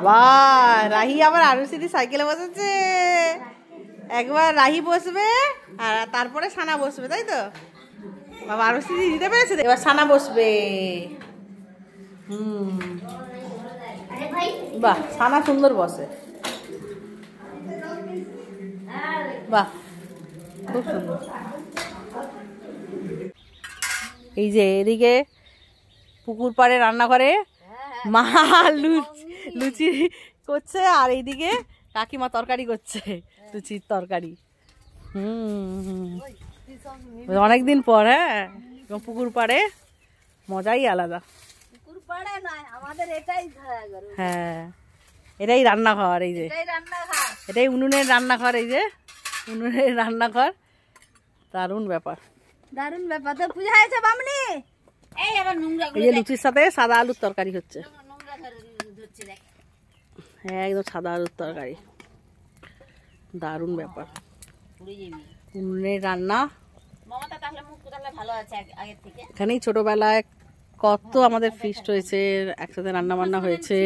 বাহ, রাহি আবার আরুষিদি সাইকেলে বসেছে। একবার রাহি বসবে আর তারপরে সানা বসবে, তাই তো? বাবা আরুষিদি দিতে পেরেছে, এবার সানা বসবে। বাহ, সানা সুন্দর বসে। বাহ, খুব সুন্দর। এই যে এদিকে পুকুর পাড়ে রান্না করে মা লুচি করছে, আর এইদিকে কাকিমা তরকারি করছে, লুচির তরকারি। অনেকদিন পর। হ্যাঁ, পুকুর পাড়ে মজাই আলাদা। হ্যাঁ, এটাই রান্নাঘর। এই যে এটাই উনুনের রান্নাঘর। এই যে উনুনের রান্নাঘর। দারুণ ব্যাপার, দারুণ ব্যাপার। তো পূজা হয়েছে বামনি। এই আবার নোংরা এই যে লুচির সাথে সাদা আলুর তরকারি হচ্ছে। হ্যাঁ, একদম সাদা আলুর তরকারি। দারুণ ব্যাপার, উনুনের রান্না। এখানেই ছোটবেলায় কত আমাদের ফিস্ট হয়েছে, একসাথে রান্না বান্না হয়েছে।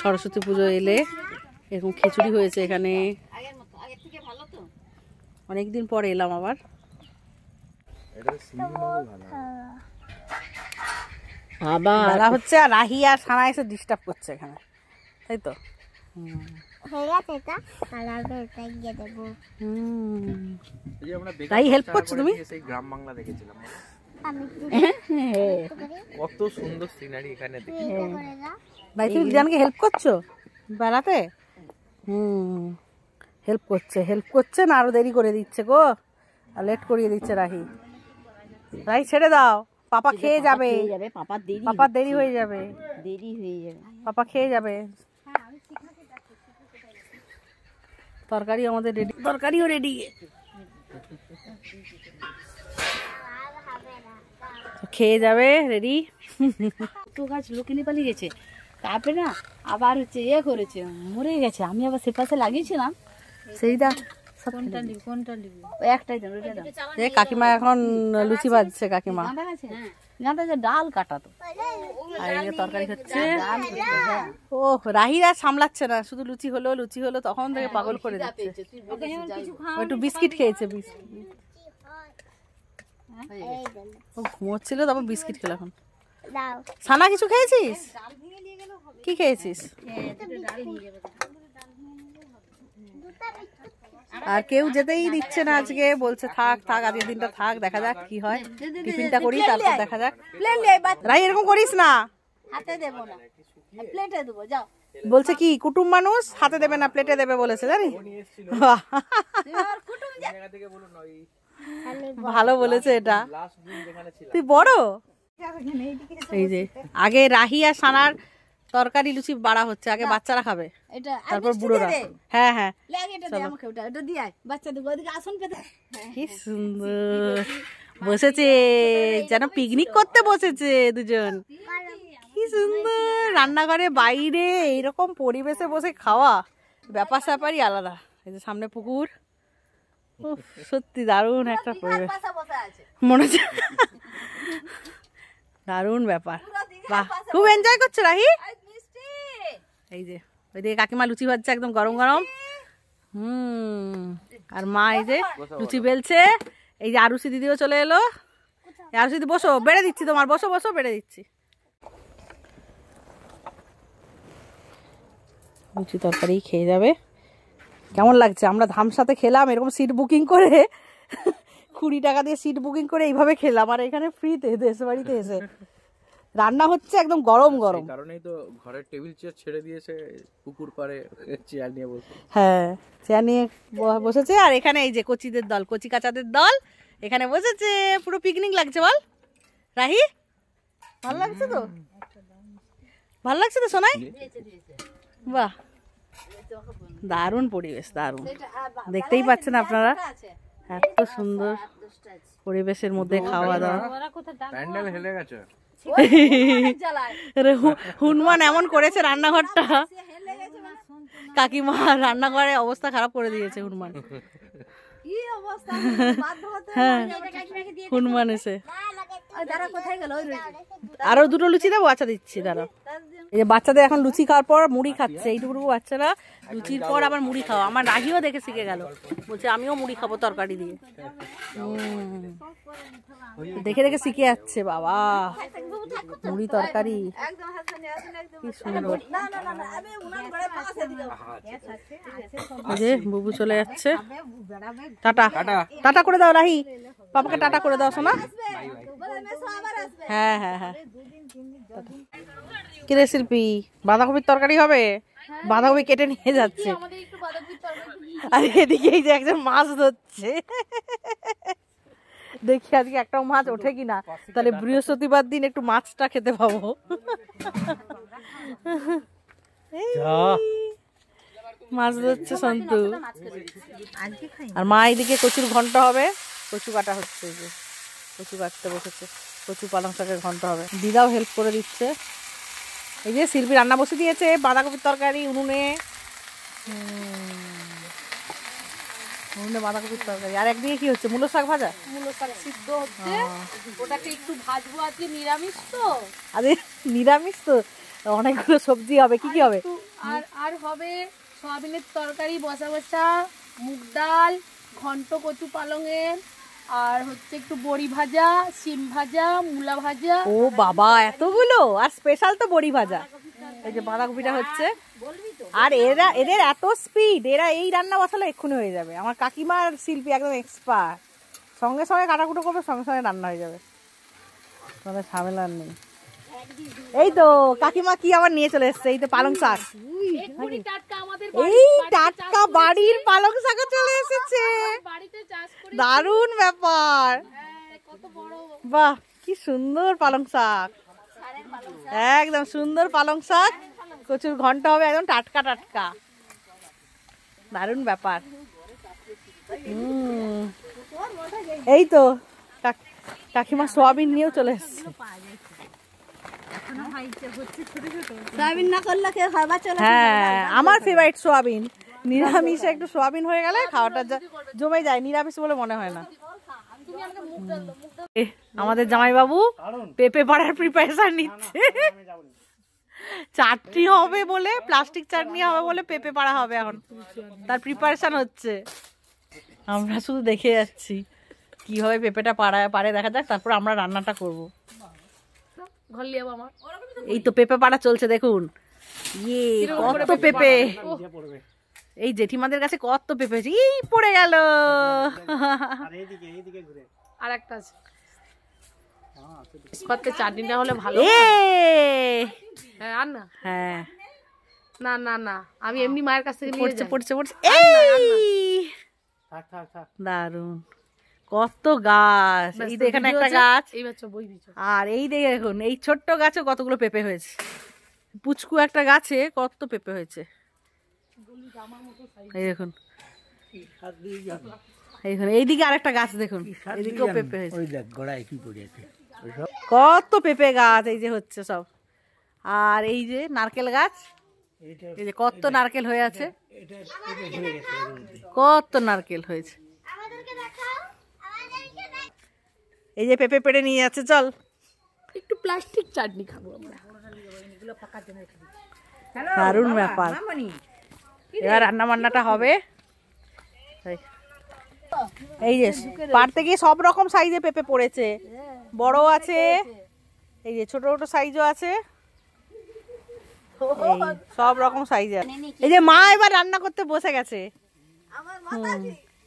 সরস্বতী পুজো এলে এরকম খিচুড়ি হয়েছে এখানে। অনেকদিন পর এলাম আবার। বেলা হচ্ছে আর রাহি আর সানা এসে ডিস্টার্ব করছে এখানে, তাই তো? রাহি হেল্প করছো তুমি? গ্রাম বাংলা দেখেছিলাম, কত সুন্দর সিনারি এখানে। রাহি তুমি জানকে হেল্প করছো বেলাতে? হেল্প করছে না, আরো দেরি করে দিচ্ছে গো, আর লেট করিয়ে দিচ্ছে রাহি। রাহি ছেড়ে দাও, পাপা খেয়ে যাবে। পাপার দেরি হয়ে যাবে, পাপা খেয়ে যাবে। তরকারি আমাদের রেডি, তরকারিও রেডি। খেয়ে যাবে, রেডি। তো গাছ লোকিনি পালিয়ে গেছে, তারপরে না আবার হচ্ছে ইয়ে করেছে, মরে গেছে। আমি আবার সে পাশে লাগিয়েছিলাম, সেইটা কোনটা নিবি একটাই দেন, ওইটা দাও। কাকিমা এখন লুচি ভাজছে। কাকিমা গাঁদা যে ডাল কাটা তো, আর এই তরকারি হচ্ছে। ও রাহির আর সামলাচ্ছে না, শুধু লুচি হলো তখন থেকে পাগল করে দিচ্ছে। একটু বিস্কিট খেয়েছে, ও ঘুমোচ্ছিল, তারপর বিস্কিট খেলো। এখন সানা কিছু খেয়েছিস? কি খেয়েছিস? আর কেউ যেতেই দিচ্ছে না আজকে, বলছে থাক আজকের দিনটা থাক, দেখা যাক কি হয়, টিফিনটা করি তারপর দেখা যাক। রাই এরকম করিস না, হাতে দেব না, প্লেটে দেবো। যাও, বলছে কি কুটুম মানুষ, হাতে দেবে না প্লেটে দেবে বলেছে, জানি। ভালো বলেছে এটা, তুই বড়। এই যে আগে রাহি আর সানার তরকারি লুচি বাড়া হচ্ছে, আগে বাচ্চারা খাবে তারপর বুড়োরা। হ্যাঁ হ্যাঁ, কি সুন্দর বসেছে, যেন পিকনিক করতে বসেছে দুজন। কি সুন্দর রান্নাঘরে বাইরে এইরকম পরিবেশে বসে খাওয়া, ব্যাপার স্যাপারই আলাদা। এই যে সামনে পুকুর, সত্যি দারুণ একটা পরিবেশ মনে হচ্ছে, দারুণ ব্যাপার। বাহ, খুব এনজয় করছো রাহি। এই যে ওইদিকে কাকিমা লুচি ভাজছে একদম গরম গরম। আর মা এই যে লুচি বেলছে। এই যে আরুষি দিদিও চলে এলো। আরুষি দিদি বসো, বেড়ে দিচ্ছি তোমার, বসো বেড়ে দিচ্ছি। লুচি তরকারি খেয়ে যাবে। কেমন লাগছে? আমরা ধামসাতে খেলাম এরকম সিট বুকিং করে, 20 টাকা দিয়ে সিট বুকিং করে এইভাবে খেলাম, আর এখানে ফ্রিতে দেশ বাড়িতে এসে রান্না হচ্ছে একদম গরম গরম। কারণেই তো ঘরের টেবিল চেয়ার ছেড়ে দিয়েছে, পুকুর পাড়ে চেয়ার নিয়ে বসে। হ্যাঁ, চেয়ার নিয়ে বসেছে। আর এখানে এই যে কচিদের দল, কচি কাচাদের দল এখানে বসেছে। পুরো পিকনিক লাগছে, বল রাহি? ভালো লাগছে তো? ভালো লাগছে তো সোনাই? বাহ, দারুণ পরিবেশ, দারুণ। দেখতেই পাচ্ছেন আপনারা, এত সুন্দর পরিবেশের মধ্যে খাওয়া দাওয়া। প্যান্ডেল হেলে গেছে, হনুমান এমন করেছে রান্নাঘরটা, কাকিমা রান্নাঘরে অবস্থা খারাপ করে দিয়েছে হনুমান। কি অবস্থা বাধ্য হতে হ্যাঁ হনুমান এসে আরো দুটো লুচি দেবো, আচ্ছা দিচ্ছি দাঁড়া। এই যে বাচ্চাদের এখন লুচি খাওয়ার পর মুড়ি খাচ্ছে, এইটুকু বাচ্চারা লুচির পর আবার মুড়ি খাওয়া। আমার রাগিও দেখে শিখে গেল, বলছে আমিও মুড়ি খাবো তরকারি দিয়ে। দেখে দেখে শিখে যাচ্ছে বাবা, মুড়ি তরকারি কি সুন্দর। এই যে বুবু চলে যাচ্ছে, টাটা টাটা করে দাও রাহি, পাপাকে টাটা করে দাও শোনা। হ্যাঁ হ্যাঁ হ্যাঁ। কি রে শিল্পী, বাঁধাকপির তরকারি হবে? বাঁধাকপি কেটে নিয়ে যাচ্ছে, আর এদিকে এই যে একজন মাছ ধরছে। দেখি আজকে একটাও মাছ ওঠে কিনা, তাহলে বৃহস্পতিবার দিন একটু মাছটা খেতে পাবো। মাছ ধরছে সন্তু, আর মা এদিকে কচুর ঘন্ট হবে, কচু কাটা হচ্ছে, এই যে কচু কাটতে বসেছে, কচু পালং শাকের ঘন্ট হবে। দিদাও হেল্প করে দিচ্ছে। এই যে শিল্পী রান্না বসে দিয়েছে, বাঁধাকপির তরকারি উনুনে, উনুনে বাঁধাকপির তরকারি। আর একদিকে কি হচ্ছে, মূলো শাক ভাজা, মূলো শাক সিদ্ধ হচ্ছে, ওটাকে একটু ভাজবো। আজকে নিরামিষ তো। আরে নিরামিষ তো, অনেকগুলো সবজি হবে। কি কি হবে? আর হবে সয়াবিনের তরকারি বসা বসা, মুগ ডাল, ঘন্ট কচু পালংয়ের, আর হচ্ছে একটু বড়ি ভাজা, শিম ভাজা, মূলা ভাজা। ও বাবা এতগুলো, আর স্পেশাল তো বড়ি ভাজা। এই যে বাঁধাকপিটা হচ্ছে, আর এদের এত স্পিড, এরা এই রান্না বসালে এক্ষুনি হয়ে যাবে। আমার কাকিমার শিল্পী একদম এক্সপার্ট, সঙ্গে সঙ্গে কাটাকুটো করবে, সঙ্গে সঙ্গে রান্না হয়ে যাবে, তোমাদের ঝামেলা নেই। এই তো কাকিমা কি আবার নিয়ে চলে এসছে, এই তো পালং শাক, এই টাটকা বাড়ির পালং শাকও চলে এসেছে, দারুণ ব্যাপার। বাহ কি সুন্দর পালং শাক, একদম সুন্দর পালং শাক, কচুর ঘন্ট হবে একদম টাটকা টাটকা, দারুণ ব্যাপার। এই তো কাকিমা সোয়াবিন নিয়েও চলে এসছে। হ্যাঁ আমার ফেভারিট সোয়াবিন, নিরামিষে একটু সোয়াবিন হয়ে গেলে খাওয়াটা জমে যায়, নিরামিষ বলে মনে হয় না। আমাদের জামাইবাবু পেঁপে পাড়ার প্রিপারেশন নিচ্ছে, চাটনি হবে বলে, প্লাস্টিক চাটনি হবে বলে পেঁপে পাড়া হবে, এখন তার প্রিপারেশন হচ্ছে। আমরা শুধু দেখে যাচ্ছি কিভাবে পেঁপেটা পাড়ে, দেখা যাক, তারপর আমরা রান্নাটা করবো। এই তো পেঁপে পাড়া চলছে, দেখুন ইয়ে কত পেঁপে, এই জেঠিমাদের কাছে কত পেঁপে হয়েছে, এই পড়ে গেল। আর একটা আছে, চাটনিটা হলে ভালো। আর না, হ্যাঁ না না না, আমি এমনি মায়ের কাছ থেকে পড়ছে পড়ছে পড়ছে, দারুন কত গাছ, এই এখানে একটা গাছ, আর এই দেখুন এই ছোট্ট গাছে কতগুলো পেঁপে হয়েছে, পুচকু একটা গাছে কত পেঁপে হয়েছে, এই দেখুন এইদিকে আরেকটা গাছ দেখুন, এইদিকেও পেঁপে হয়েছে, কত পেঁপে গাছ এই যে হচ্ছে সব। আর এই যে নারকেল গাছ, এই যে কত নারকেল হয়ে আছে, কত নারকেল হয়েছে। এই যে পেঁপে পেড়ে নিয়ে যাচ্ছে, চল একটু প্লাস্টিক চাটনি খাবো আমরা। দারুণ ব্যাপার, এবার রান্না বান্নাটা হবে। এই যে পাড়তে গিয়ে সব রকম সাইজে পেঁপে পড়েছে, বড় আছে, এই যে ছোট ছোট সাইজও আছে, সব রকম সাইজে। এই যে মা এবার রান্না করতে বসে গেছে,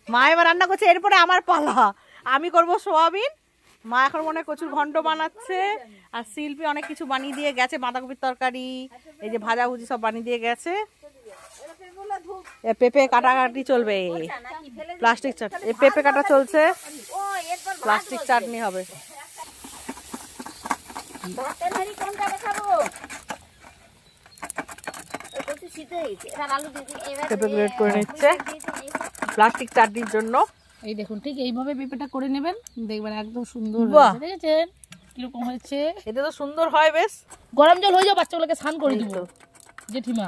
মা এবার রান্না করছে, এরপরে আমার পালা, আমি করব সোয়াবিন, মা এখন মনে হয় কচুর ঘন্ট বানাচ্ছে, আর শিল্পী অনেক কিছু বানিয়ে দিয়ে গেছে, বাঁধাকপির তরকারি, এই যে ভাজাভুজি সব বানিয়ে দিয়ে গেছে। পেঁপে কাটাকাটি চলবে, প্লাস্টিক চাটনি, পেঁপে কাটা চলছে, প্লাস্টিক চাটনি হবে। পেঁপে গ্রেড করে নিচ্ছে প্লাস্টিক চাটনির জন্য। এই দেখুন ঠিক এইভাবে পেঁপেটা করে নেবেন, দেখবেন একদম সুন্দর দেখেছেন কিরকম হয়েছে। এটা তো সুন্দর হয় বেশ, গরম জল হয়ে যাও, বাচ্চাগুলোকে স্নান করে দিব জেঠিমা।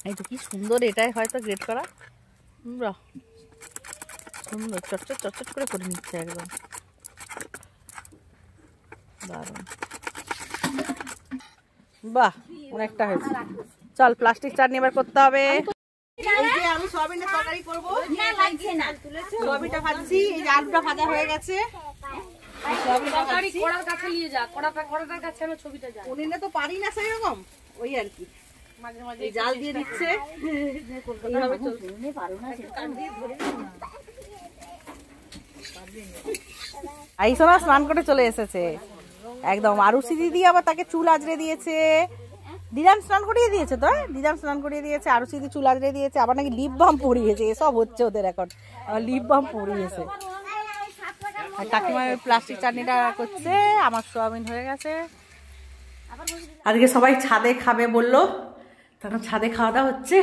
এই তো কি সুন্দর, এটাই হয়তো গ্রেড করা। সুন্দর চটচট চটচট করে করে নিচ্ছে একদম দারুণ। বাহ অনেকটা হয়েছে। চল প্লাস্টিক চাটনি এবার করতে হবে। আমি সয়াবিনের তরকারি করবো, সয়াবিনটা ভাজছি, এই যে আলুটা ভাজা হয়ে গেছে। উনিনে তো পারি না সেরকম, ওই আর কি মাঝে মাঝে জাল দিয়ে দিচ্ছে। আইসোনা স্নান করে চলে এসেছে একদম। আরুষি দিদি আবার তাকে চুল আজড়ে দিয়েছে। দিদাম স্নান করিয়ে দিয়েছে তো, দিদাম স্নান করিয়ে দিয়েছে, আরুষি দিদি চুল আজড়ে দিয়েছে, আবার নাকি লিপ বাম পরিয়েছে। এসব হচ্ছে ওদের এখন, লিপ বাম পরিয়েছে। আর কাকিমা প্লাস্টিক চাটনিটা করছে, আমার সোয়াবিন হয়ে গেছে। আজকে সবাই ছাদে খাবে বললো, তখন ছাদে খাওয়া দাওয়া হচ্ছে।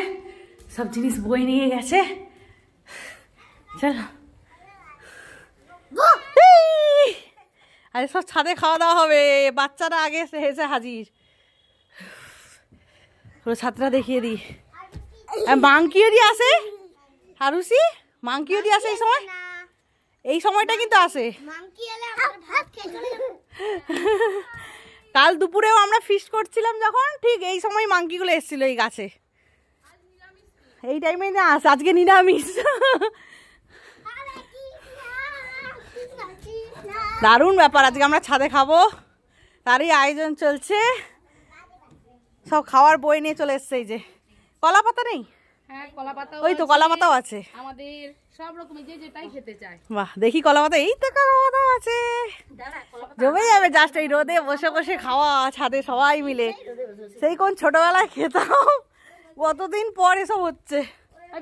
সব জিনিস বয়ে নিয়ে গেছে। চলো আরে সব ছাদে খাওয়া দাওয়া হবে, বাচ্চারা আগে এসে হাজির। পুরো ছাদটা দেখিয়ে দিই। মাংকিও দিয়ে আসে হারুসি, মাংকিও দিয়ে আসে এই সময়, এই সময়টা কিন্তু আসে। কাল দুপুরেও আমরা ফিস্ট করছিলাম যখন, ঠিক এই সময় মাংকিগুলো এসেছিল এই গাছে। এই টাইমে না আস, আজকে নিরামিষ। দারুণ ব্যাপার, আজকে আমরা ছাদে খাবো, তারই আয়োজন চলছে। সব খাওয়ার বই নিয়ে চলে এসছে। এই যে কলা পাতা নেই, হ্যাঁ কলা পাতা, ওই তো কলা পাতাও আছে আমাদের সব রকম যে যেটাই খেতে চায়। বাহ দেখি কলা পাতা, এই তো কলা পাতাও আছে, জমে যাবে। জাস্ট এই রোদে বসে বসে খাওয়া ছাদে সবাই মিলে, সেই কোন ছোটবেলায় খেতাম, কতদিন পর এসব হচ্ছে।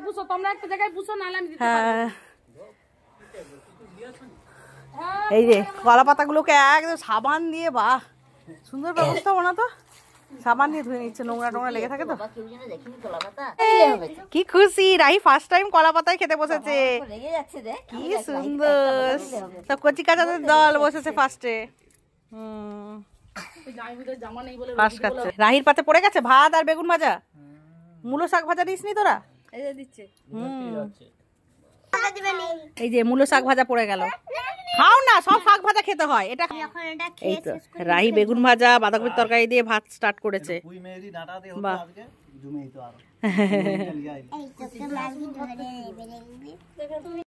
বুঝো তোমরা একটা জায়গায় বুঝো, নাহলে আমি দিতে হ্যাঁ এই যে কলা পাতাগুলোকে একদম সাবান দিয়ে, বাহ সুন্দর ব্যবস্থা না তো, সাবান দিয়ে ধুয়ে নিচ্ছে, নোংরা টোংরা লেগে থাকে তো। কি খুশি, রাহি ফার্স্ট টাইম কলা পাতায় খেতে বসেছে, কি সুন্দর। সব কচি কাচাদের দল বসেছে ফার্স্টে। ফার্স্ট খাচ্ছে। রাহির পাতে পড়ে গেছে ভাত আর বেগুন ভাজা, মূলো শাক ভাজা দিসনি তোরা? এই যে মূলো শাক ভাজা পড়ে গেল, খাও না, সব শাক ভাজা খেতে হয়। এটা এই তো রাহি বেগুন ভাজা বাঁধাকপির তরকারি দিয়ে ভাত স্টার্ট করেছে। বাহ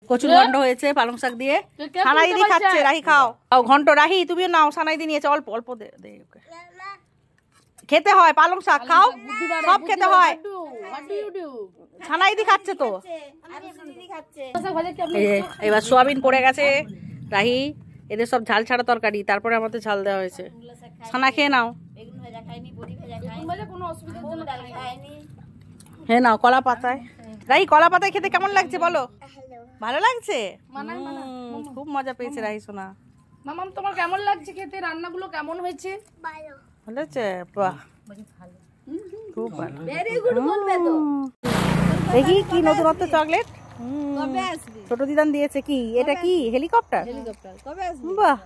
কচুর ঘন্ট হয়েছে পালং শাক দিয়ে, সানাই দি খাচ্ছে। রাহি খাও, ঘন্ট রাহি তুমিও নাও, সানাই দি নিয়েছে, অল্প অল্প দে দে। খেতে হয় পালং শাক, খাও, সব খেতে হয়। ছানাই দি খাচ্ছে তো। এবার সোয়াবিন পড়ে গেছে রাহি, এদের সব ঝাল ছাড়া তরকারি, তারপরে আমাদের ঝাল দেওয়া হয়েছে। ছানা খেয়ে নাও, হ্যাঁ নাও কলা পাতায়। রাহি কলা পাতায় খেতে কেমন লাগছে বলো? ভালো লাগছে, খুব মজা পেয়েছে রাহি সোনা। মামাম তোমার কেমন লাগছে খেতে? রান্নাগুলো কেমন হয়েছে? ভালো হয়েছে, বাহ খুব ভালো। দেখি কি নতুনত্ব চকলেট ছোট দিদান দিয়েছে। কি এটা? কি হেলিকপ্টার? বাহ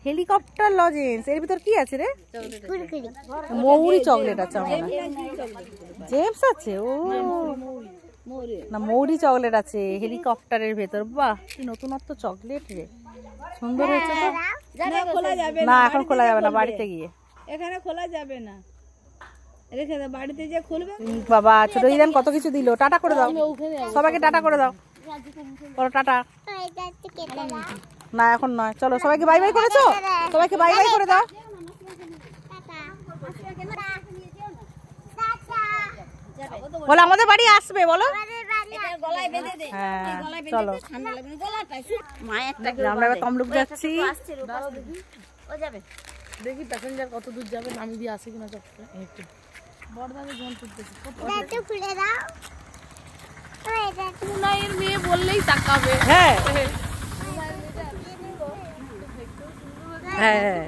হেলিকপ্টার লজেন্স। এর ভিতর কি আছে রে? মৌরি চকলেট আছে আমার, জেমস আছে। ও না মৌরি চকলেট আছে হেলিকপ্টারের ভেতর। বাহ কি নতুনত্ব চকলেট রে, সুন্দর হয়েছে তো। না এখন খোলা যাবে না, বাড়িতে গিয়ে। এখানে খোলা যাবে না, রেখে দাও, বাড়িতে যে খুলবে। বাবা ছোট দিদান কত কিছু দিল। টাটা করে দাও সবাইকে, টাটা করে দাও, বলো টাটা। না এখন নয়, চলো সবাইকে বাই বাই করেছো, সবাইকে বাই বাই করে দাও। বলো আমাদের বাড়ি আসবে, বলো। হ্যাঁ চলো আমরা এবার তমলুক যাচ্ছি। দেখি প্যাসেঞ্জার কত দূর যাবে, নামি দিয়ে আসে কিনা চটকে। বড়দাকে জন তুলতেছে, পুনাইয়ের মেয়ে বললেই তাকাবে। হ্যাঁ হ্যাঁ